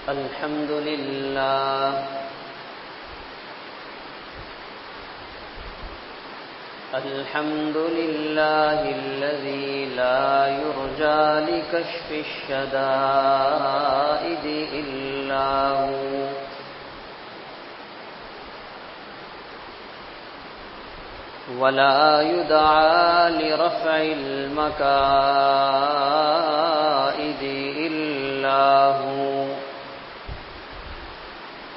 الحمد لله الحمد لله الذي لا يرجى لكشف الشدائد إلا هو ولا يدعى لرفع المكائد إلا هو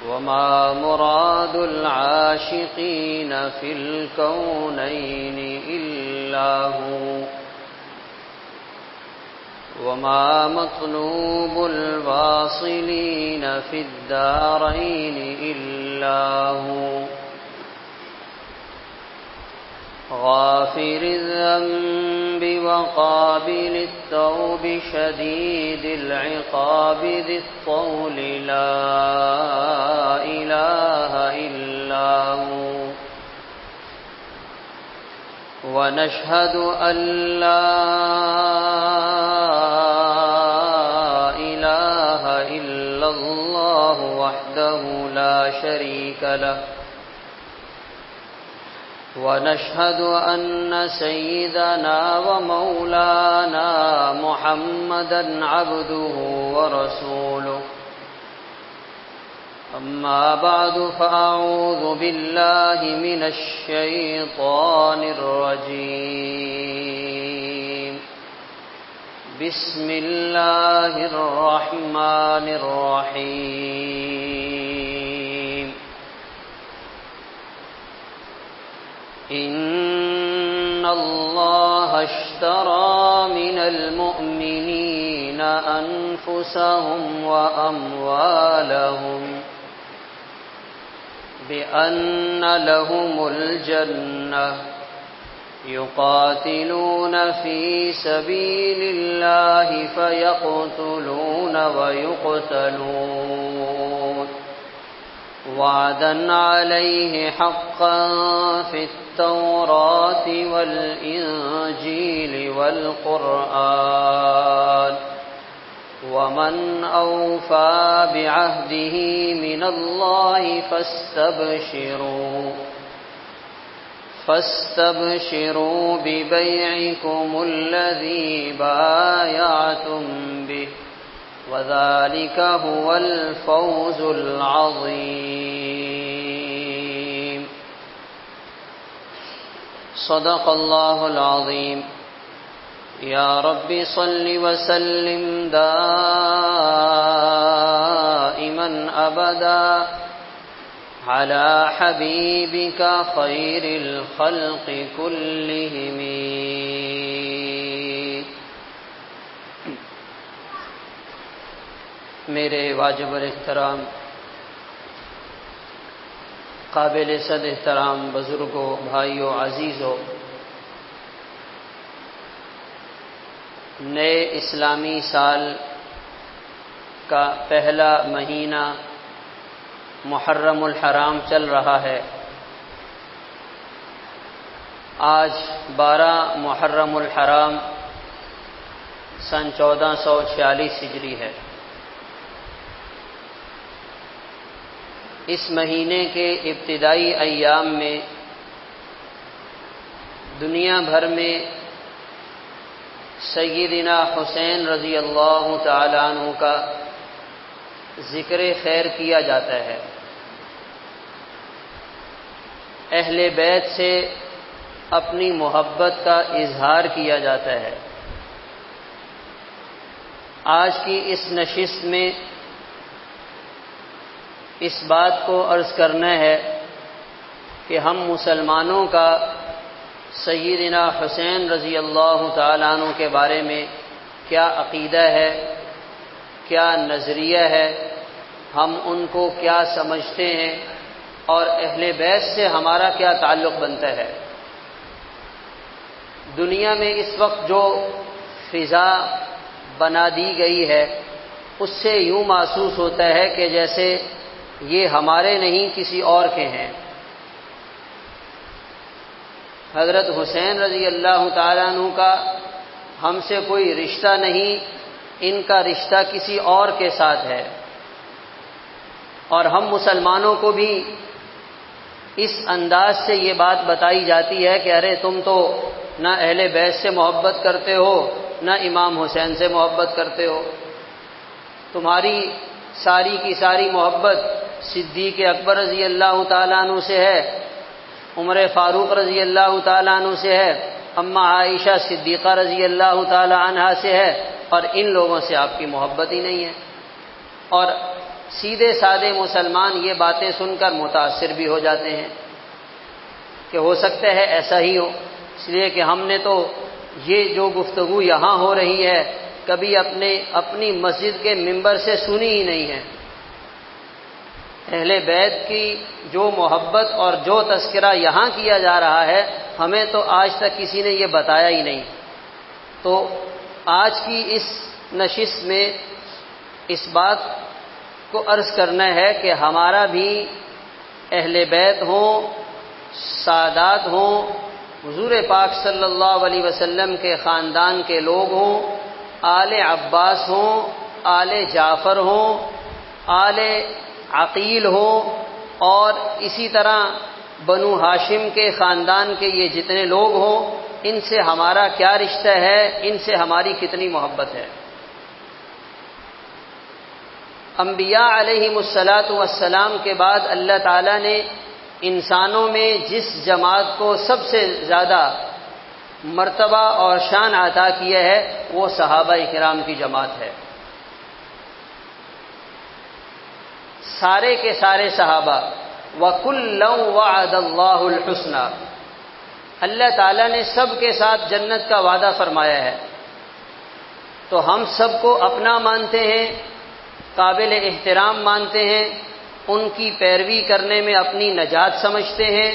وما مراد العاشقين في الكونين إلا هو وما مطلوب الواصلين في الدارين إلا هو غافر الذنب وقابل التوب شديد العقاب ذي الطول لا إله إلا هو ونشهد أن لا إله إلا الله وحده لا شريك له ونشهد أن سيدنا ومولانا محمدًا عبده ورسوله أما بعد فأعوذ بالله من الشيطان الرجيم بسم الله الرحمن الرحيم إن الله اشترى من المؤمنين أنفسهم وأموالهم بأن لهم الجنة يقاتلون في سبيل الله فيقتلون ويقتلون وعدا عليه حقا في التوراة والإنجيل والقرآن ومن أوفى بعهده من الله فاستبشروا ببيعكم الذي بايعتم به وذلك هو الفوز العظيم صدق الله العظيم يا رب صل وسلم دائما أبدا على حبيبك خير الخلق كلهم میرے واجب الاحترام قابل صد احترام بزرگوں، بھائیوں، عزیزوں، نئے اسلامی سال کا پہلا مہینہ محرم الحرام چل رہا ہے۔ آج 12 محرم الحرام سن 1446 ہجری ہے۔ اس مہینے کے ابتدائی ایام میں دنیا بھر میں سیدنا حسین رضی اللہ تعالی عنہ کا ذکر خیر کیا جاتا ہے۔ اہل بیت سے اپنی محبت کا اظہار کیا جاتا ہے۔ آج کی اس نشست میں اس بات کو عرض کرنا ہے کہ ہم مسلمانوں کا سیدنا حسین رضی اللہ تعالیٰ عنہ کے بارے میں کیا عقیدہ ہے، کیا نظریہ ہے، ہم ان کو کیا سمجھتے ہیں اور اہل بیت سے ہمارا کیا تعلق بنتا ہے۔ دنیا میں اس وقت جو فضا بنا دی گئی ہے اس سے یوں محسوس ہوتا ہے کہ جیسے یہ ہمارے نہیں کسی اور کے ہیں۔ حضرت حسین رضی اللہ تعالیٰ عنہ کا ہم سے کوئی رشتہ نہیں، ان کا رشتہ کسی اور کے ساتھ ہے۔ اور ہم مسلمانوں کو بھی اس انداز سے یہ بات بتائی جاتی ہے کہ ارے تم تو نہ اہل بیت سے محبت کرتے ہو نہ امام حسین سے محبت کرتے ہو، تمہاری ساری کی ساری محبت صدیق اکبر رضی اللہ تعالیٰ عنہ سے ہے، عمر فاروق رضی اللہ تعالیٰ عنہ سے ہے، اماں عائشہ صدیقہ رضی اللہ تعالیٰ عنہا سے ہے، اور ان لوگوں سے آپ کی محبت ہی نہیں ہے۔ اور سیدھے سادے مسلمان یہ باتیں سن کر متاثر بھی ہو جاتے ہیں کہ ہو سکتا ہے ایسا ہی ہو، اس لیے کہ ہم نے تو یہ جو گفتگو یہاں ہو رہی ہے کبھی اپنی مسجد کے ممبر سے سنی ہی نہیں ہے۔ اہل بیت کی جو محبت اور جو تذکرہ یہاں کیا جا رہا ہے ہمیں تو آج تک کسی نے یہ بتایا ہی نہیں۔ تو آج کی اس نشست میں اس بات کو عرض کرنا ہے کہ ہمارا بھی اہل بیت ہوں، سادات ہوں، حضور پاک صلی اللہ علیہ وسلم کے خاندان کے لوگ ہوں، آل عباس ہوں، آل جعفر ہوں، آل عقیل ہوں، اور اسی طرح بنو ہاشم کے خاندان کے یہ جتنے لوگ ہوں، ان سے ہمارا کیا رشتہ ہے، ان سے ہماری کتنی محبت ہے۔ انبیاء علیہم الصلاۃ والسلام کے بعد اللہ تعالیٰ نے انسانوں میں جس جماعت کو سب سے زیادہ مرتبہ اور شان عطا کیا ہے وہ صحابہ کرام کی جماعت ہے۔ سارے کے سارے صحابہ، وَكُلًّا وَعَدَ اللَّهُ الْحُسْنَى، اللہ تعالیٰ نے سب کے ساتھ جنت کا وعدہ فرمایا ہے، تو ہم سب کو اپنا مانتے ہیں، قابل احترام مانتے ہیں، ان کی پیروی کرنے میں اپنی نجات سمجھتے ہیں،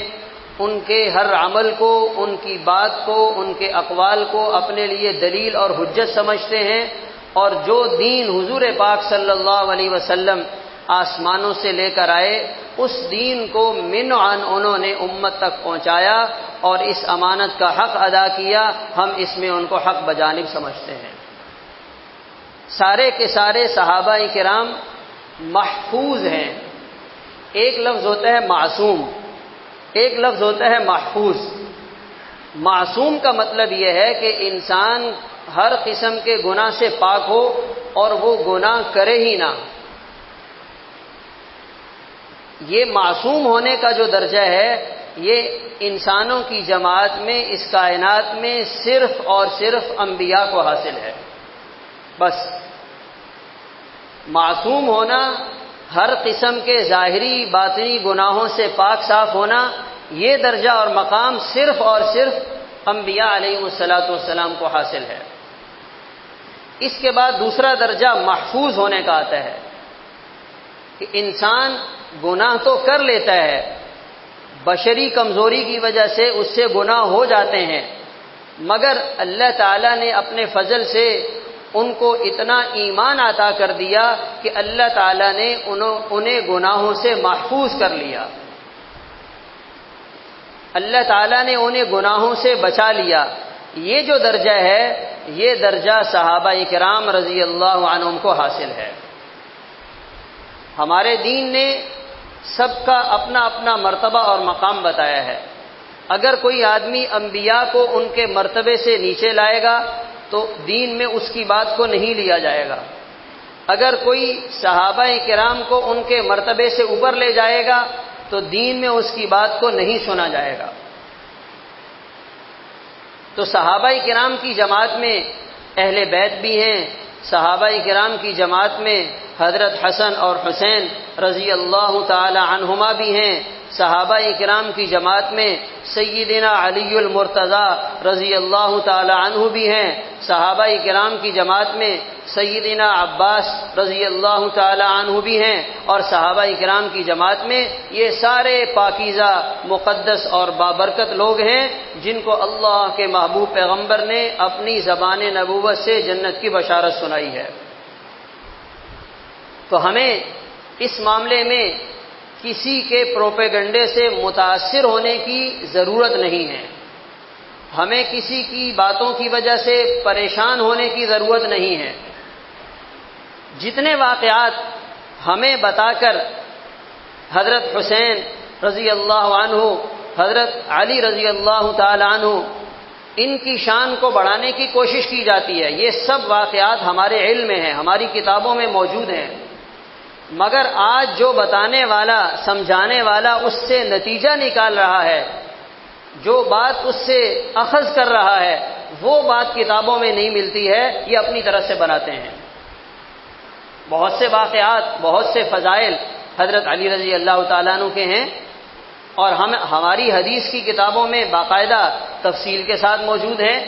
ان کے ہر عمل کو، ان کی بات کو، ان کے اقوال کو اپنے لیے دلیل اور حجت سمجھتے ہیں، اور جو دین حضور پاک صلی اللہ علیہ وسلم آسمانوں سے لے کر آئے اس دین کو منعن انہوں نے امت تک پہنچایا اور اس امانت کا حق ادا کیا، ہم اس میں ان کو حق بجانب سمجھتے ہیں۔ سارے کے سارے صحابہ کرام محفوظ ہیں۔ ایک لفظ ہوتا ہے معصوم، ایک لفظ ہوتا ہے محفوظ۔ معصوم کا مطلب یہ ہے کہ انسان ہر قسم کے گناہ سے پاک ہو اور وہ گناہ کرے ہی نہ۔ یہ معصوم ہونے کا جو درجہ ہے یہ انسانوں کی جماعت میں، اس کائنات میں صرف اور صرف انبیاء کو حاصل ہے۔ بس معصوم ہونا، ہر قسم کے ظاہری باطنی گناہوں سے پاک صاف ہونا، یہ درجہ اور مقام صرف اور صرف انبیاء علیہ الصلاۃ والسلام کو حاصل ہے۔ اس کے بعد دوسرا درجہ محفوظ ہونے کا آتا ہے کہ انسان گناہ تو کر لیتا ہے، بشری کمزوری کی وجہ سے اس سے گناہ ہو جاتے ہیں، مگر اللہ تعالیٰ نے اپنے فضل سے ان کو اتنا ایمان عطا کر دیا کہ اللہ تعالیٰ نے انہیں گناہوں سے محفوظ کر لیا، اللہ تعالیٰ نے انہیں گناہوں سے بچا لیا۔ یہ جو درجہ ہے یہ درجہ صحابہ کرام رضی اللہ عنہم کو حاصل ہے۔ ہمارے دین نے سب کا اپنا اپنا مرتبہ اور مقام بتایا ہے۔ اگر کوئی آدمی انبیاء کو ان کے مرتبے سے نیچے لائے گا تو دین میں اس کی بات کو نہیں لیا جائے گا، اگر کوئی صحابہ کرام کو ان کے مرتبے سے اوپر لے جائے گا تو دین میں اس کی بات کو نہیں سنا جائے گا۔ تو صحابہ کرام کی جماعت میں اہل بیت بھی ہیں، صحابہ کرام کی جماعت میں حضرت حسن اور حسین رضی اللہ تعالی عنہما بھی ہیں، صحابہ کرام کی جماعت میں سیدنا علی المرتضی رضی اللہ تعالی عنہ بھی ہیں، صحابہ کرام کی جماعت میں سیدنا عباس رضی اللہ تعالی عنہ بھی ہیں، اور صحابہ کرام کی جماعت میں یہ سارے پاکیزہ مقدس اور بابرکت لوگ ہیں جن کو اللہ کے محبوب پیغمبر نے اپنی زبان نبوت سے جنت کی بشارت سنائی ہے۔ تو ہمیں اس معاملے میں کسی کے پروپیگنڈے سے متاثر ہونے کی ضرورت نہیں ہے، ہمیں کسی کی باتوں کی وجہ سے پریشان ہونے کی ضرورت نہیں ہے۔ جتنے واقعات ہمیں بتا کر حضرت حسین رضی اللہ عنہ، حضرت علی رضی اللہ تعالی عنہ، ان کی شان کو بڑھانے کی کوشش کی جاتی ہے۔ یہ سب واقعات ہمارے علم میں ہیں، ہماری کتابوں میں موجود ہیں، مگر آج جو بتانے والا، سمجھانے والا اس سے نتیجہ نکال رہا ہے، جو بات اس سے اخذ کر رہا ہے، وہ بات کتابوں میں نہیں ملتی ہے، یہ اپنی طرف سے بناتے ہیں۔ بہت سے واقعات، بہت سے فضائل حضرت علی رضی اللہ تعالیٰ عنہ کے ہیں، اور ہماری حدیث کی کتابوں میں باقاعدہ تفصیل کے ساتھ موجود ہیں،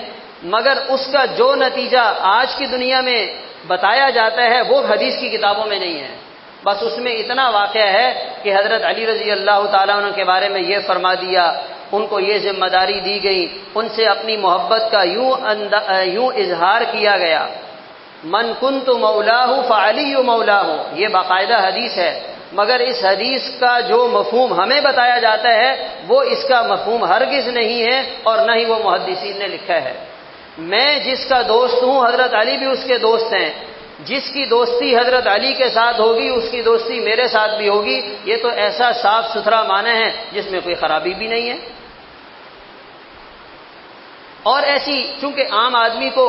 مگر اس کا جو نتیجہ آج کی دنیا میں بتایا جاتا ہے وہ حدیث کی کتابوں میں نہیں ہے۔ بس اس میں اتنا واقعہ ہے کہ حضرت علی رضی اللہ تعالیٰ عنہ کے بارے میں یہ فرما دیا، ان کو یہ ذمہ داری دی گئی، ان سے اپنی محبت کا یوں اظہار کیا گیا، من کنت مولاہ فعلی مولاہ، یہ باقاعدہ حدیث ہے، مگر اس حدیث کا جو مفہوم ہمیں بتایا جاتا ہے وہ اس کا مفہوم ہرگز نہیں ہے، اور نہ ہی وہ محدثین نے لکھا ہے۔ میں جس کا دوست ہوں حضرت علی بھی اس کے دوست ہیں، جس کی دوستی حضرت علی کے ساتھ ہوگی اس کی دوستی میرے ساتھ بھی ہوگی، یہ تو ایسا صاف ستھرا معنی ہے جس میں کوئی خرابی بھی نہیں ہے۔ اور ایسی چونکہ عام آدمی کو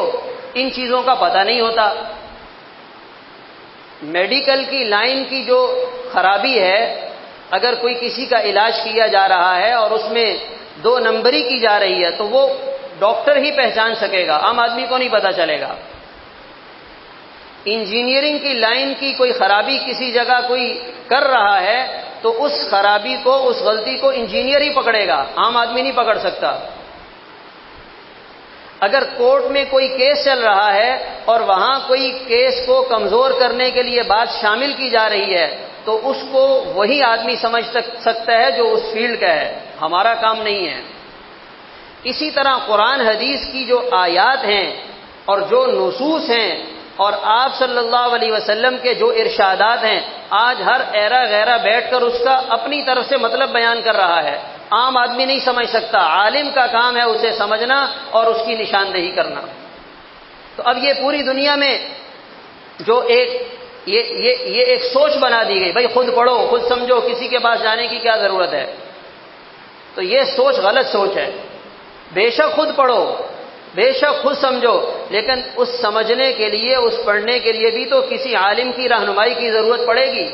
ان چیزوں کا پتہ نہیں ہوتا، میڈیکل کی لائن کی جو خرابی ہے، اگر کوئی کسی کا علاج کیا جا رہا ہے اور اس میں 2 نمبری کی جا رہی ہے تو وہ ڈاکٹر ہی پہچان سکے گا، عام آدمی کو نہیں پتہ چلے گا۔ انجینئرنگ کی لائن کی کوئی خرابی کسی جگہ کوئی کر رہا ہے تو اس خرابی کو، اس غلطی کو انجینئر ہی پکڑے گا، عام آدمی نہیں پکڑ سکتا۔ اگر کورٹ میں کوئی کیس چل رہا ہے اور وہاں کوئی کیس کو کمزور کرنے کے لیے بات شامل کی جا رہی ہے تو اس کو وہی آدمی سمجھ سکتا ہے جو اس فیلڈ کا ہے، ہمارا کام نہیں ہے۔ اسی طرح قرآن حدیث کی جو آیات ہیں اور جو نصوص ہیں اور آپ صلی اللہ علیہ وسلم کے جو ارشادات ہیں، آج ہر ایرا غیرہ بیٹھ کر اس کا اپنی طرف سے مطلب بیان کر رہا ہے، عام آدمی نہیں سمجھ سکتا، عالم کا کام ہے اسے سمجھنا اور اس کی نشاندہی کرنا۔ تو اب یہ پوری دنیا میں جو یہ ایک سوچ بنا دی گئی، بھائی خود پڑھو، خود سمجھو، کسی کے پاس جانے کی کیا ضرورت ہے، تو یہ سوچ غلط سوچ ہے۔ بے شک خود پڑھو، بے شک خود سمجھو، لیکن اس سمجھنے کے لیے، اس پڑھنے کے لیے بھی تو کسی عالم کی رہنمائی کی ضرورت پڑے گی۔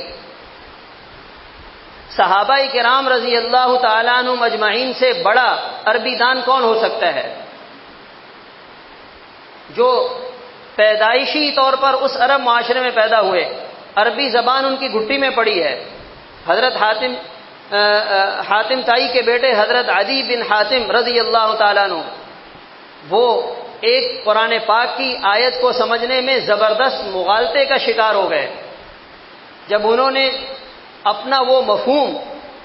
صحابہ کرام رضی اللہ تعالیٰ عنہ مجمعین سے بڑا عربی دان کون ہو سکتا ہے؟ جو پیدائشی طور پر اس عرب معاشرے میں پیدا ہوئے، عربی زبان ان کی گھٹی میں پڑی ہے۔ حضرت حاتم تائی کے بیٹے حضرت عدی بن حاتم رضی اللہ تعالیٰ عنہ، وہ ایک قرآن پاک کی آیت کو سمجھنے میں زبردست مغالطے کا شکار ہو گئے۔ جب انہوں نے اپنا وہ مفہوم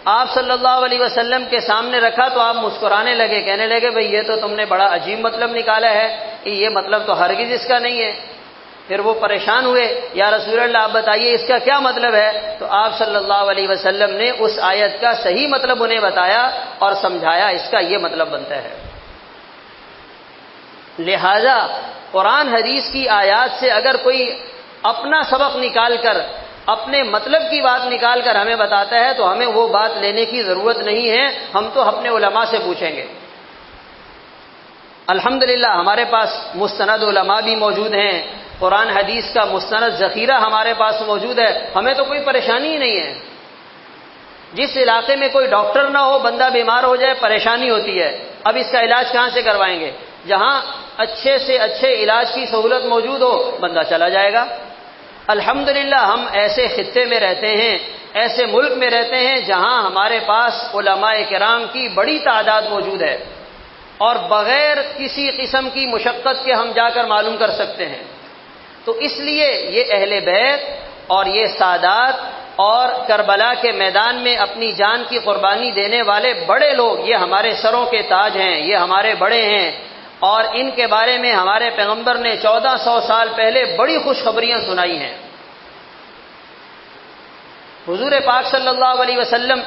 آپ صلی اللہ علیہ وسلم کے سامنے رکھا تو آپ مسکرانے لگے، کہنے لگے بھئی یہ تو تم نے بڑا عجیب مطلب نکالا ہے، یہ مطلب تو ہرگز اس کا نہیں ہے۔ پھر وہ پریشان ہوئے، یا رسول اللہ آپ بتائیے اس کا کیا مطلب ہے؟ تو آپ صلی اللہ علیہ وسلم نے اس آیت کا صحیح مطلب انہیں بتایا اور سمجھایا، اس کا یہ مطلب بنتا ہے۔ لہذا قرآن حدیث کی آیات سے اگر کوئی اپنا سبق نکال کر، اپنے مطلب کی بات نکال کر ہمیں بتاتا ہے تو ہمیں وہ بات لینے کی ضرورت نہیں ہے، ہم تو اپنے علماء سے پوچھیں گے۔ الحمدللہ ہمارے پاس مستند علماء بھی موجود ہیں، قرآن حدیث کا مستند ذخیرہ ہمارے پاس موجود ہے، ہمیں تو کوئی پریشانی ہی نہیں ہے۔ جس علاقے میں کوئی ڈاکٹر نہ ہو، بندہ بیمار ہو جائے پریشانی ہوتی ہے، اب اس کا علاج کہاں سے کروائیں گے؟ جہاں اچھے سے اچھے علاج کی سہولت موجود ہو بندہ چلا جائے گا۔ الحمدللہ ہم ایسے خطے میں رہتے ہیں، ایسے ملک میں رہتے ہیں جہاں ہمارے پاس علماء کرام کی بڑی تعداد موجود ہے، اور بغیر کسی قسم کی مشقت کے ہم جا کر معلوم کر سکتے ہیں۔ تو اس لیے یہ اہل بیت اور یہ سادات اور کربلا کے میدان میں اپنی جان کی قربانی دینے والے بڑے لوگ، یہ ہمارے سروں کے تاج ہیں، یہ ہمارے بڑے ہیں، اور ان کے بارے میں ہمارے پیغمبر نے 1400 سال پہلے بڑی خوشخبریاں سنائی ہیں۔ حضور پاک صلی اللہ علیہ وسلم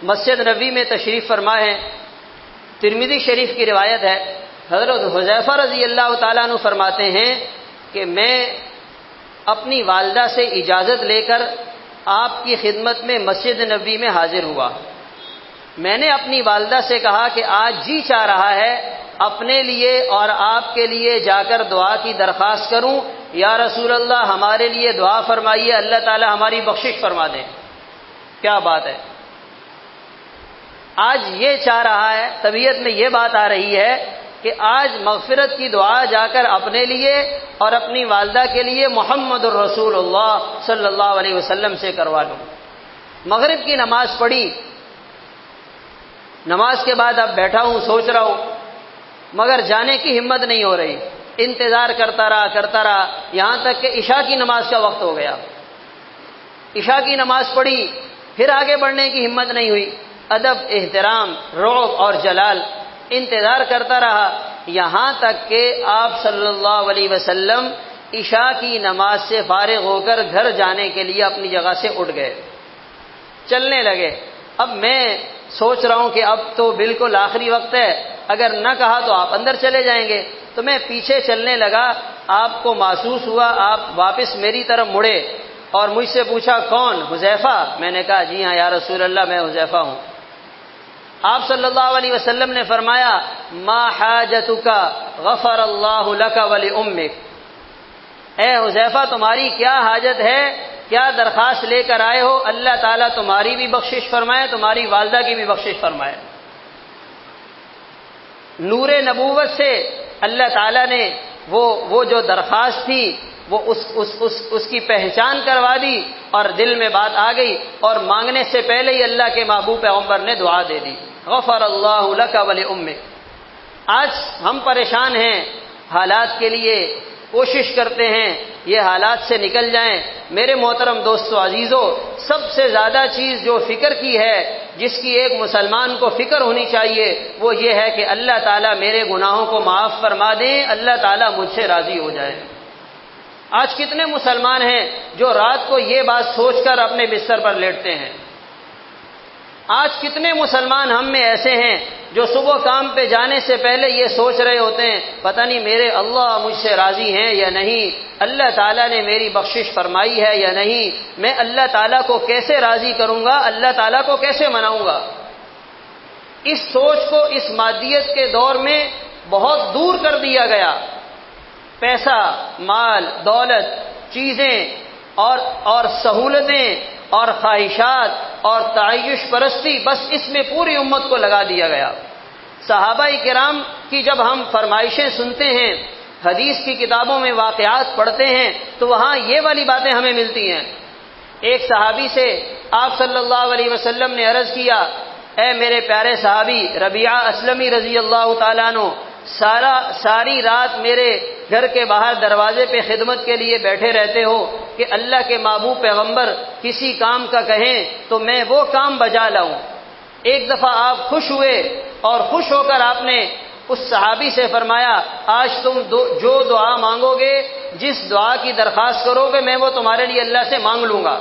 مسجد نبوی میں تشریف فرما ہے، ترمذی شریف کی روایت ہے، حضرت حذیفہ رضی اللہ تعالیٰ عنہ فرماتے ہیں کہ میں اپنی والدہ سے اجازت لے کر آپ کی خدمت میں مسجد نبوی میں حاضر ہوا۔ میں نے اپنی والدہ سے کہا کہ آج جی چاہ رہا ہے اپنے لیے اور آپ کے لیے جا کر دعا کی درخواست کروں، یا رسول اللہ ہمارے لیے دعا فرمائیے، اللہ تعالی ہماری بخشش فرما دیں۔ کیا بات ہے! آج یہ چاہ رہا ہے، طبیعت میں یہ بات آ رہی ہے کہ آج مغفرت کی دعا جا کر اپنے لیے اور اپنی والدہ کے لیے محمد الرسول اللہ صلی اللہ علیہ وسلم سے کروا لوں۔ مغرب کی نماز پڑھی، نماز کے بعد اب بیٹھا ہوں، سوچ رہا ہوں، مگر جانے کی ہمت نہیں ہو رہی۔ انتظار کرتا رہا یہاں تک کہ عشاء کی نماز کا وقت ہو گیا۔ عشاء کی نماز پڑھی، پھر آگے بڑھنے کی ہمت نہیں ہوئی۔ ادب، احترام، رعب اور جلال، انتظار کرتا رہا یہاں تک کہ آپ صلی اللہ علیہ وسلم عشاء کی نماز سے فارغ ہو کر گھر جانے کے لیے اپنی جگہ سے اٹھ گئے، چلنے لگے۔ اب میں سوچ رہا ہوں کہ اب تو بالکل آخری وقت ہے، اگر نہ کہا تو آپ اندر چلے جائیں گے، تو میں پیچھے چلنے لگا۔ آپ کو محسوس ہوا، آپ واپس میری طرف مڑے اور مجھ سے پوچھا کون؟ حذیفہ؟ میں نے کہا جی ہاں یا رسول اللہ، میں حذیفہ ہوں۔ آپ صلی اللہ علیہ وسلم نے فرمایا ما حاجتک غفر اللہ لک ولامک، اے حذیفہ تمہاری کیا حاجت ہے، کیا درخواست لے کر آئے ہو؟ اللہ تعالیٰ تمہاری بھی بخشش فرمائے، تمہاری والدہ کی بھی بخشش فرمائے۔ نور نبوت سے اللہ تعالیٰ نے وہ جو درخواست تھی وہ اس کی پہچان کروا دی، اور دل میں بات آ گئی، اور مانگنے سے پہلے ہی اللہ کے محبوب پیغمبر نے دعا دے دی، غفر اللہ لک ولامک۔ آج ہم پریشان ہیں حالات کے لیے، کوشش کرتے ہیں یہ حالات سے نکل جائیں۔ میرے محترم دوستو عزیزو، سب سے زیادہ چیز جو فکر کی ہے، جس کی ایک مسلمان کو فکر ہونی چاہیے، وہ یہ ہے کہ اللہ تعالیٰ میرے گناہوں کو معاف فرما دیں، اللہ تعالیٰ مجھ سے راضی ہو جائے۔ آج کتنے مسلمان ہیں جو رات کو یہ بات سوچ کر اپنے بستر پر لیٹتے ہیں؟ آج کتنے مسلمان ہم میں ایسے ہیں جو صبح کام پہ جانے سے پہلے یہ سوچ رہے ہوتے ہیں پتہ نہیں میرے اللہ مجھ سے راضی ہیں یا نہیں، اللہ تعالیٰ نے میری بخشش فرمائی ہے یا نہیں، میں اللہ تعالیٰ کو کیسے راضی کروں گا، اللہ تعالیٰ کو کیسے مناؤں گا۔ اس سوچ کو اس مادیت کے دور میں بہت دور کر دیا گیا۔ پیسہ، مال، دولت، چیزیں اور سہولتیں اور خواہشات اور تعیش پرستی، بس اس میں پوری امت کو لگا دیا گیا۔ صحابہ کرام کی جب ہم فرمائشیں سنتے ہیں، حدیث کی کتابوں میں واقعات پڑھتے ہیں، تو وہاں یہ والی باتیں ہمیں ملتی ہیں۔ ایک صحابی سے آپ صلی اللہ علیہ وسلم نے عرض کیا، اے میرے پیارے صحابی ربیعہ اسلمی رضی اللہ تعالیٰ عنہ، ساری رات میرے گھر کے باہر دروازے پہ خدمت کے لیے بیٹھے رہتے ہو کہ اللہ کے محبوب پیغمبر کسی کام کا کہیں تو میں وہ کام بجا لاؤں۔ ایک دفعہ آپ خوش ہوئے اور خوش ہو کر آپ نے اس صحابی سے فرمایا، آج تم جو دعا مانگو گے، جس دعا کی درخواست کرو گے، میں وہ تمہارے لیے اللہ سے مانگ لوں گا۔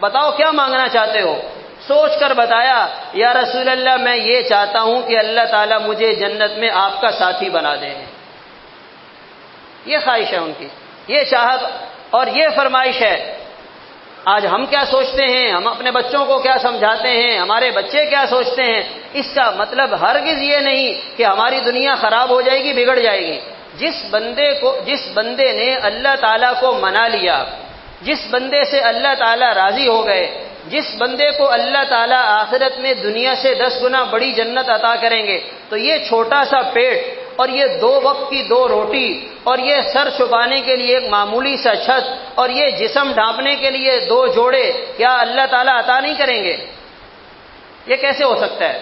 بتاؤ کیا مانگنا چاہتے ہو؟ سوچ کر بتایا، یا رسول اللہ میں یہ چاہتا ہوں کہ اللہ تعالیٰ مجھے جنت میں آپ کا ساتھی بنا دے۔ یہ خواہش ہے ان کی، یہ چاہت اور یہ فرمائش ہے۔ آج ہم کیا سوچتے ہیں، ہم اپنے بچوں کو کیا سمجھاتے ہیں، ہمارے بچے کیا سوچتے ہیں، اس کا مطلب ہرگز یہ نہیں کہ ہماری دنیا خراب ہو جائے گی، بگڑ جائے گی۔ جس بندے نے اللہ تعالیٰ کو منا لیا، جس بندے سے اللہ تعالیٰ راضی ہو گئے، جس بندے کو اللہ تعالیٰ آخرت میں دنیا سے 10 گنا بڑی جنت عطا کریں گے، تو یہ چھوٹا سا پیٹ اور یہ 2 وقت کی 2 روٹی اور یہ سر چھپانے کے لیے ایک معمولی سا چھت اور یہ جسم ڈھانپنے کے لیے 2 جوڑے، کیا اللہ تعالیٰ عطا نہیں کریں گے؟ یہ کیسے ہو سکتا ہے؟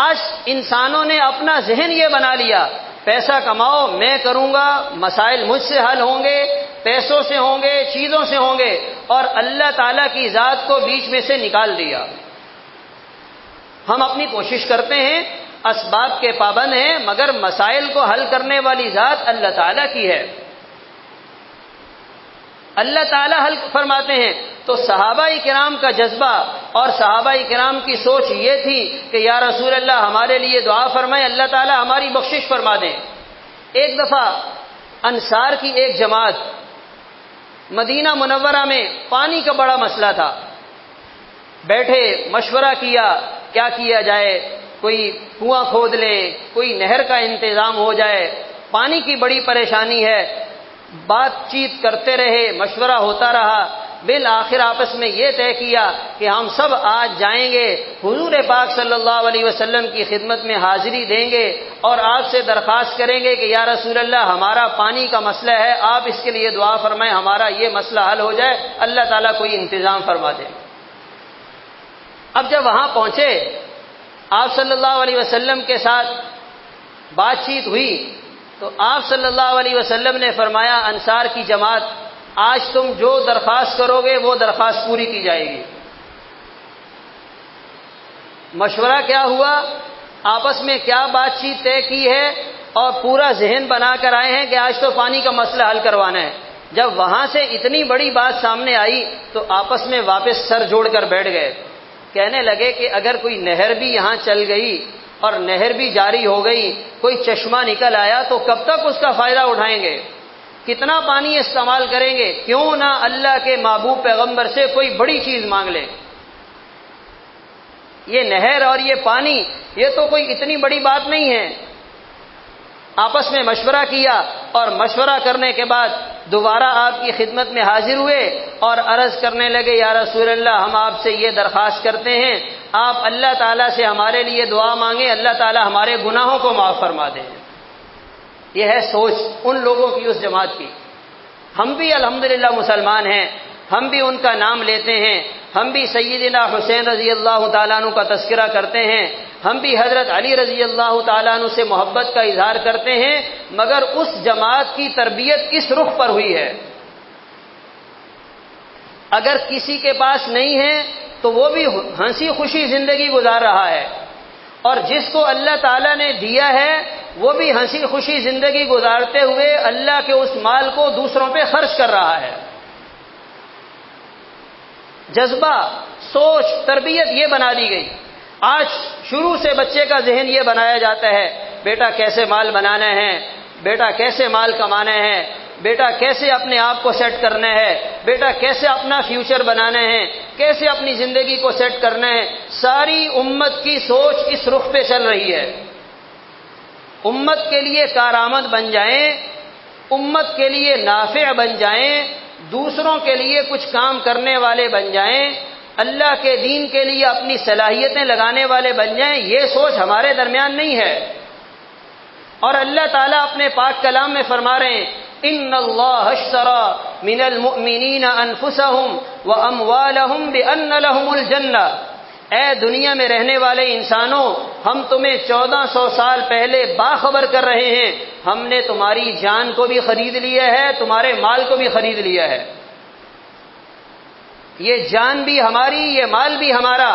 آج انسانوں نے اپنا ذہن یہ بنا لیا، پیسہ کماؤ میں کروں گا، مسائل مجھ سے حل ہوں گے، پیسوں سے ہوں گے، چیزوں سے ہوں گے، اور اللہ تعالیٰ کی ذات کو بیچ میں سے نکال دیا۔ ہم اپنی کوشش کرتے ہیں، اسباب کے پابند ہیں، مگر مسائل کو حل کرنے والی ذات اللہ تعالیٰ کی ہے۔ اللہ تعالیٰ حل فرماتے ہیں۔ تو صحابہ کرام کا جذبہ اور صحابہ کرام کی سوچ یہ تھی کہ یا رسول اللہ ہمارے لیے دعا فرمائیں، اللہ تعالیٰ ہماری بخشش فرما دیں۔ ایک دفعہ انصار کی ایک جماعت مدینہ منورہ میں پانی کا بڑا مسئلہ تھا، بیٹھے مشورہ کیا کیا کیا جائے، کوئی کنواں کھود لے، کوئی نہر کا انتظام ہو جائے، پانی کی بڑی پریشانی ہے، بات چیت کرتے رہے، مشورہ ہوتا رہا، بالآخر آپس میں یہ طے کیا کہ ہم سب آج جائیں گے، حضور پاک صلی اللہ علیہ وسلم کی خدمت میں حاضری دیں گے اور آپ سے درخواست کریں گے کہ یا رسول اللہ ہمارا پانی کا مسئلہ ہے، آپ اس کے لیے دعا فرمائیں، ہمارا یہ مسئلہ حل ہو جائے، اللہ تعالیٰ کوئی انتظام فرما دے۔ اب جب وہاں پہنچے، آپ صلی اللہ علیہ وسلم کے ساتھ بات چیت ہوئی تو آپ صلی اللہ علیہ وسلم نے فرمایا انصار کی جماعت، آج تم جو درخواست کرو گے وہ درخواست پوری کی جائے گی۔ مشورہ کیا ہوا، آپس میں کیا بات چیت طے کی ہے اور پورا ذہن بنا کر آئے ہیں کہ آج تو پانی کا مسئلہ حل کروانا ہے۔ جب وہاں سے اتنی بڑی بات سامنے آئی تو آپس میں واپس سر جوڑ کر بیٹھ گئے، کہنے لگے کہ اگر کوئی نہر بھی یہاں چل گئی اور نہر بھی جاری ہو گئی، کوئی چشمہ نکل آیا تو کب تک اس کا فائدہ اٹھائیں گے، کتنا پانی استعمال کریں گے، کیوں نہ اللہ کے محبوب پیغمبر سے کوئی بڑی چیز مانگ لیں۔ یہ نہر اور یہ پانی یہ تو کوئی اتنی بڑی بات نہیں ہے۔ آپس میں مشورہ کیا اور مشورہ کرنے کے بعد دوبارہ آپ کی خدمت میں حاضر ہوئے اور عرض کرنے لگے یا رسول اللہ ہم آپ سے یہ درخواست کرتے ہیں، آپ اللہ تعالیٰ سے ہمارے لیے دعا مانگیں، اللہ تعالیٰ ہمارے گناہوں کو معاف فرما دیں۔ یہ ہے سوچ ان لوگوں کی، اس جماعت کی۔ ہم بھی الحمدللہ مسلمان ہیں، ہم بھی ان کا نام لیتے ہیں، ہم بھی سیدنا حسین رضی اللہ تعالیٰ عنہ کا تذکرہ کرتے ہیں، ہم بھی حضرت علی رضی اللہ تعالیٰ عنہ سے محبت کا اظہار کرتے ہیں، مگر اس جماعت کی تربیت اس رخ پر ہوئی ہے۔ اگر کسی کے پاس نہیں ہے تو وہ بھی ہنسی خوشی زندگی گزار رہا ہے، اور جس کو اللہ تعالیٰ نے دیا ہے وہ بھی ہنسی خوشی زندگی گزارتے ہوئے اللہ کے اس مال کو دوسروں پہ خرچ کر رہا ہے۔ جذبہ، سوچ، تربیت یہ بنا دی گئی۔ آج شروع سے بچے کا ذہن یہ بنایا جاتا ہے بیٹا کیسے مال بنانا ہے، بیٹا کیسے مال کمانا ہے، بیٹا کیسے اپنے آپ کو سیٹ کرنا ہے، بیٹا کیسے اپنا فیوچر بنانا ہے، کیسے اپنی زندگی کو سیٹ کرنا ہے۔ ساری امت کی سوچ اس رخ پہ چل رہی ہے۔ امت کے لیے کارآمد بن جائیں، امت کے لیے نافع بن جائیں، دوسروں کے لیے کچھ کام کرنے والے بن جائیں، اللہ کے دین کے لیے اپنی صلاحیتیں لگانے والے بن جائیں، یہ سوچ ہمارے درمیان نہیں ہے۔ اور اللہ تعالیٰ اپنے پاک کلام میں فرما رہے ہیں ان اللہ اشتری من المؤمنین انفسهم واموالهم بان لهم الجنہ، اے دنیا میں رہنے والے انسانوں، ہم تمہیں 1400 سال پہلے باخبر کر رہے ہیں، ہم نے تمہاری جان کو بھی خرید لیا ہے، تمہارے مال کو بھی خرید لیا ہے۔ یہ جان بھی ہماری، یہ مال بھی ہمارا،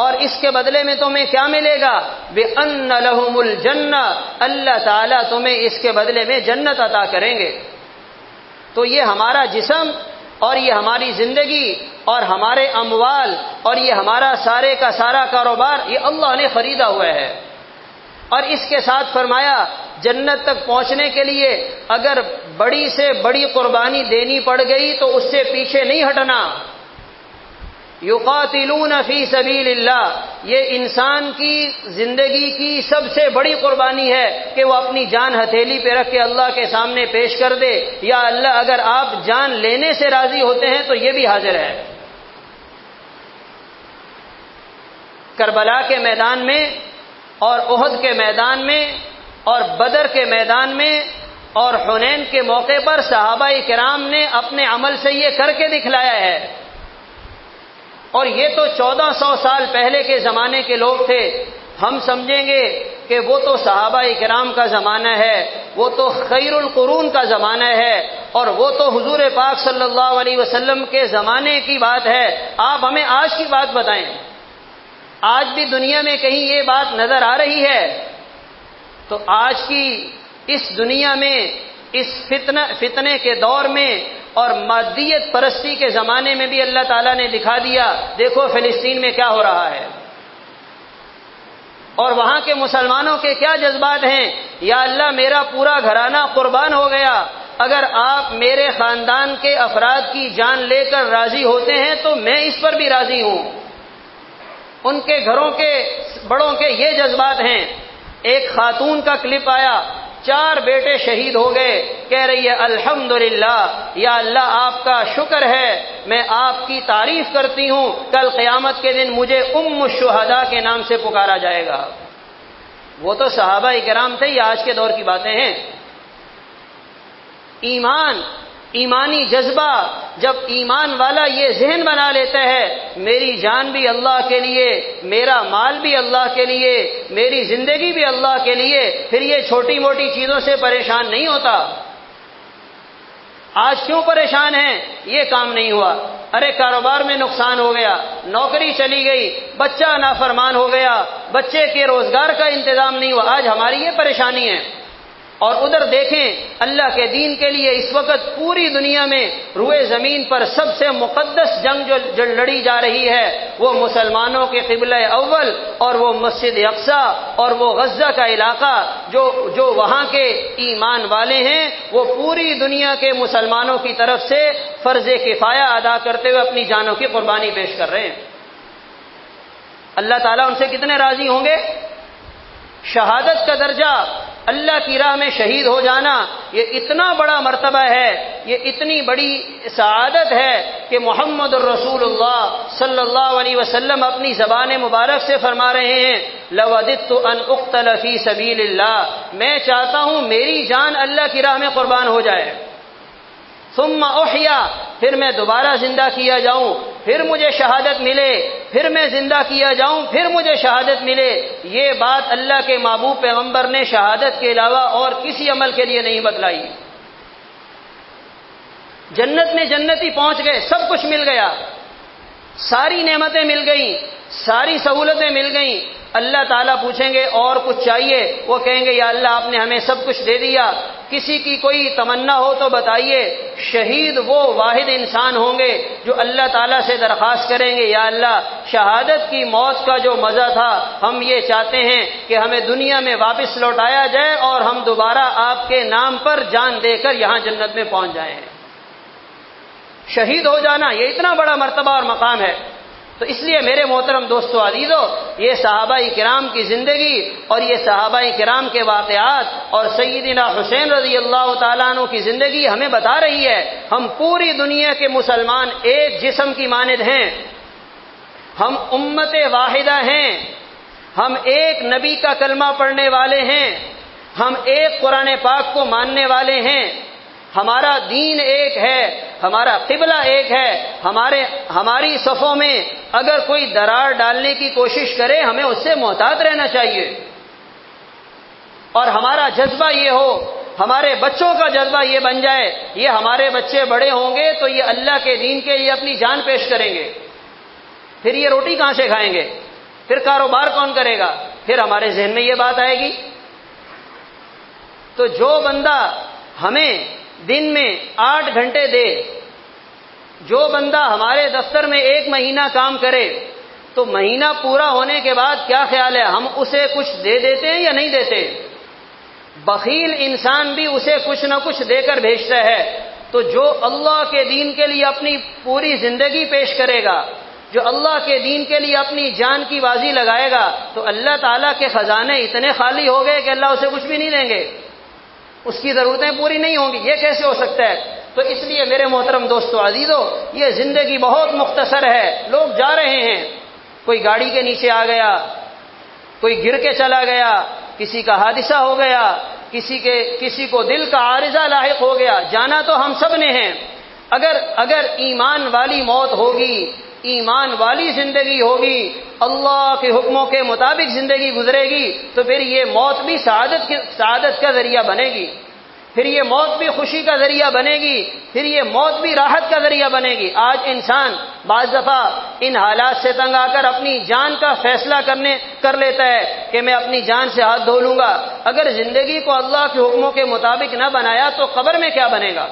اور اس کے بدلے میں تمہیں کیا ملے گا؟ بِأَنَّ لَهُمُ الْجَنَّةَ، اللہ تعالیٰ تمہیں اس کے بدلے میں جنت عطا کریں گے۔ تو یہ ہمارا جسم اور یہ ہماری زندگی اور ہمارے اموال اور یہ ہمارا سارے کا سارا کاروبار یہ اللہ نے خریدا ہوا ہے۔ اور اس کے ساتھ فرمایا جنت تک پہنچنے کے لیے اگر بڑی سے بڑی قربانی دینی پڑ گئی تو اس سے پیچھے نہیں ہٹنا۔ یقاتلون فی سبیل اللہ، یہ انسان کی زندگی کی سب سے بڑی قربانی ہے کہ وہ اپنی جان ہتھیلی پہ رکھ کے اللہ کے سامنے پیش کر دے، یا اللہ اگر آپ جان لینے سے راضی ہوتے ہیں تو یہ بھی حاضر ہے۔ کربلا کے میدان میں اور احد کے میدان میں اور بدر کے میدان میں اور حنین کے موقع پر صحابہ کرام نے اپنے عمل سے یہ کر کے دکھلایا ہے۔ اور یہ تو 1400 سال پہلے کے زمانے کے لوگ تھے، ہم سمجھیں گے کہ وہ تو صحابہ کرام کا زمانہ ہے، وہ تو خیر القرون کا زمانہ ہے، اور وہ تو حضور پاک صلی اللہ علیہ وسلم کے زمانے کی بات ہے۔ آپ ہمیں آج کی بات بتائیں، آج بھی دنیا میں کہیں یہ بات نظر آ رہی ہے؟ تو آج کی اس دنیا میں، اس فتنے کے دور میں اور مادیت پرستی کے زمانے میں بھی اللہ تعالیٰ نے دکھا دیا، دیکھو فلسطین میں کیا ہو رہا ہے، اور وہاں کے مسلمانوں کے کیا جذبات ہیں۔ یا اللہ میرا پورا گھرانہ قربان ہو گیا، اگر آپ میرے خاندان کے افراد کی جان لے کر راضی ہوتے ہیں تو میں اس پر بھی راضی ہوں۔ ان کے گھروں کے بڑوں کے یہ جذبات ہیں۔ ایک خاتون کا کلپ آیا، 4 بیٹے شہید ہو گئے، کہہ رہی ہے الحمدللہ، یا اللہ آپ کا شکر ہے، میں آپ کی تعریف کرتی ہوں، کل قیامت کے دن مجھے ام الشہداء کے نام سے پکارا جائے گا۔ وہ تو صحابہ کرام تھے، یہ آج کے دور کی باتیں ہیں۔ ایمانی جذبہ، جب ایمان والا یہ ذہن بنا لیتا ہے میری جان بھی اللہ کے لیے، میرا مال بھی اللہ کے لیے، میری زندگی بھی اللہ کے لیے، پھر یہ چھوٹی موٹی چیزوں سے پریشان نہیں ہوتا۔ آج کیوں پریشان ہیں؟ یہ کام نہیں ہوا، ارے کاروبار میں نقصان ہو گیا، نوکری چلی گئی، بچہ نافرمان ہو گیا، بچے کے روزگار کا انتظام نہیں ہوا، آج ہماری یہ پریشانی ہے۔ اور ادھر دیکھیں، اللہ کے دین کے لیے اس وقت پوری دنیا میں روئے زمین پر سب سے مقدس جنگ جو لڑی جا رہی ہے وہ مسلمانوں کے قبلہ اول اور وہ مسجد اقصی اور وہ غزہ کا علاقہ، جو وہاں کے ایمان والے ہیں وہ پوری دنیا کے مسلمانوں کی طرف سے فرض کفایہ ادا کرتے ہوئے اپنی جانوں کی قربانی پیش کر رہے ہیں۔ اللہ تعالیٰ ان سے کتنے راضی ہوں گے؟ شہادت کا درجہ، اللہ کی راہ میں شہید ہو جانا، یہ اتنا بڑا مرتبہ ہے، یہ اتنی بڑی سعادت ہے کہ محمد الرسول اللہ صلی اللہ علیہ وسلم اپنی زبان مبارک سے فرما رہے ہیں لَوَدِدْتُ أَنْ أُقْتَلَ فِي سَبِيلِ اللَّهِ، میں چاہتا ہوں میری جان اللہ کی راہ میں قربان ہو جائے، ثم احیا، پھر میں دوبارہ زندہ کیا جاؤں، پھر مجھے شہادت ملے، پھر میں زندہ کیا جاؤں، پھر مجھے شہادت ملے۔ یہ بات اللہ کے محبوب پیغمبر نے شہادت کے علاوہ اور کسی عمل کے لیے نہیں بتلائی۔ جنت میں جنتی پہنچ گئے، سب کچھ مل گیا، ساری نعمتیں مل گئیں، ساری سہولتیں مل گئیں۔ اللہ تعالیٰ پوچھیں گے اور کچھ چاہیے؟ وہ کہیں گے یا اللہ آپ نے ہمیں سب کچھ دے دیا۔ کسی کی کوئی تمنا ہو تو بتائیے۔ شہید وہ واحد انسان ہوں گے جو اللہ تعالیٰ سے درخواست کریں گے یا اللہ شہادت کی موت کا جو مزہ تھا ہم یہ چاہتے ہیں کہ ہمیں دنیا میں واپس لوٹایا جائے اور ہم دوبارہ آپ کے نام پر جان دے کر یہاں جنت میں پہنچ جائیں۔ شہید ہو جانا یہ اتنا بڑا مرتبہ اور مقام ہے۔ تو اس لیے میرے محترم دوستو عزیزو، یہ صحابہ کرام کی زندگی اور یہ صحابہ کرام کے واقعات اور سیدنا حسین رضی اللہ تعالیٰ عنہ کی زندگی ہمیں بتا رہی ہے ہم پوری دنیا کے مسلمان ایک جسم کی مانند ہیں، ہم امت واحدہ ہیں، ہم ایک نبی کا کلمہ پڑھنے والے ہیں، ہم ایک قرآن پاک کو ماننے والے ہیں، ہمارا دین ایک ہے، ہمارا قبلہ ایک ہے۔ ہماری صفوں میں اگر کوئی درار ڈالنے کی کوشش کرے ہمیں اس سے محتاط رہنا چاہیے، اور ہمارا جذبہ یہ ہو، ہمارے بچوں کا جذبہ یہ بن جائے یہ ہمارے بچے بڑے ہوں گے تو یہ اللہ کے دین کے لیے اپنی جان پیش کریں گے، پھر یہ روٹی کہاں سے کھائیں گے، پھر کاروبار کون کرے گا، پھر ہمارے ذہن میں یہ بات آئے گی۔ تو جو بندہ ہمیں دن میں 8 گھنٹے دے، جو بندہ ہمارے دفتر میں 1 مہینہ کام کرے، تو مہینہ پورا ہونے کے بعد کیا خیال ہے ہم اسے کچھ دے دیتے ہیں یا نہیں دیتے؟ بخیل انسان بھی اسے کچھ نہ کچھ دے کر بھیجتا ہے۔ تو جو اللہ کے دین کے لیے اپنی پوری زندگی پیش کرے گا، جو اللہ کے دین کے لیے اپنی جان کی بازی لگائے گا، تو اللہ تعالیٰ کے خزانے اتنے خالی ہو گئے کہ اللہ اسے کچھ بھی نہیں دیں گے، اس کی ضرورتیں پوری نہیں ہوں گی۔ یہ کیسے ہو سکتا ہے؟ تو اس لیے میرے محترم دوستو عزیزو، یہ زندگی بہت مختصر ہے، لوگ جا رہے ہیں، کوئی گاڑی کے نیچے آ گیا، کوئی گر کے چلا گیا، کسی کا حادثہ ہو گیا، کسی کو دل کا عارضہ لاحق ہو گیا، جانا تو ہم سب نے ہیں۔ اگر ایمان والی موت ہوگی، ایمان والی زندگی ہوگی، اللہ کے حکموں کے مطابق زندگی گزرے گی، تو پھر یہ موت بھی سعادت کا ذریعہ بنے گی، پھر یہ موت بھی خوشی کا ذریعہ بنے گی، پھر یہ موت بھی راحت کا ذریعہ بنے گی۔ آج انسان بعض دفعہ ان حالات سے تنگ آ کر اپنی جان کا فیصلہ کر لیتا ہے کہ میں اپنی جان سے ہاتھ دھو لوں گا۔ اگر زندگی کو اللہ کے حکموں کے مطابق نہ بنایا تو قبر میں کیا بنے گا؟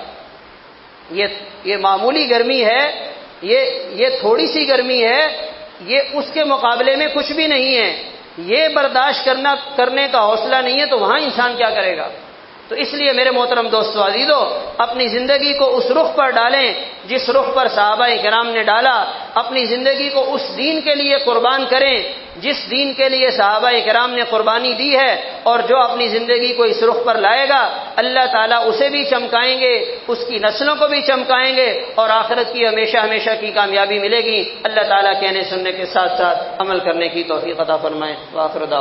یہ معمولی گرمی ہے، یہ تھوڑی سی گرمی ہے، یہ اس کے مقابلے میں کچھ بھی نہیں ہے۔ یہ برداشت کرنے کا حوصلہ نہیں ہے تو وہاں انسان کیا کرے گا؟ تو اس لیے میرے محترم دوستو عزیزو، اپنی زندگی کو اس رخ پر ڈالیں جس رخ پر صحابہ کرام نے ڈالا، اپنی زندگی کو اس دین کے لیے قربان کریں جس دین کے لیے صحابہ کرام نے قربانی دی ہے، اور جو اپنی زندگی کو اس رخ پر لائے گا اللہ تعالیٰ اسے بھی چمکائیں گے، اس کی نسلوں کو بھی چمکائیں گے، اور آخرت کی ہمیشہ ہمیشہ کی کامیابی ملے گی۔ اللہ تعالیٰ کہنے سننے کے ساتھ ساتھ عمل کرنے کی توفیق عطا فرمائے۔ وآخر دعوانا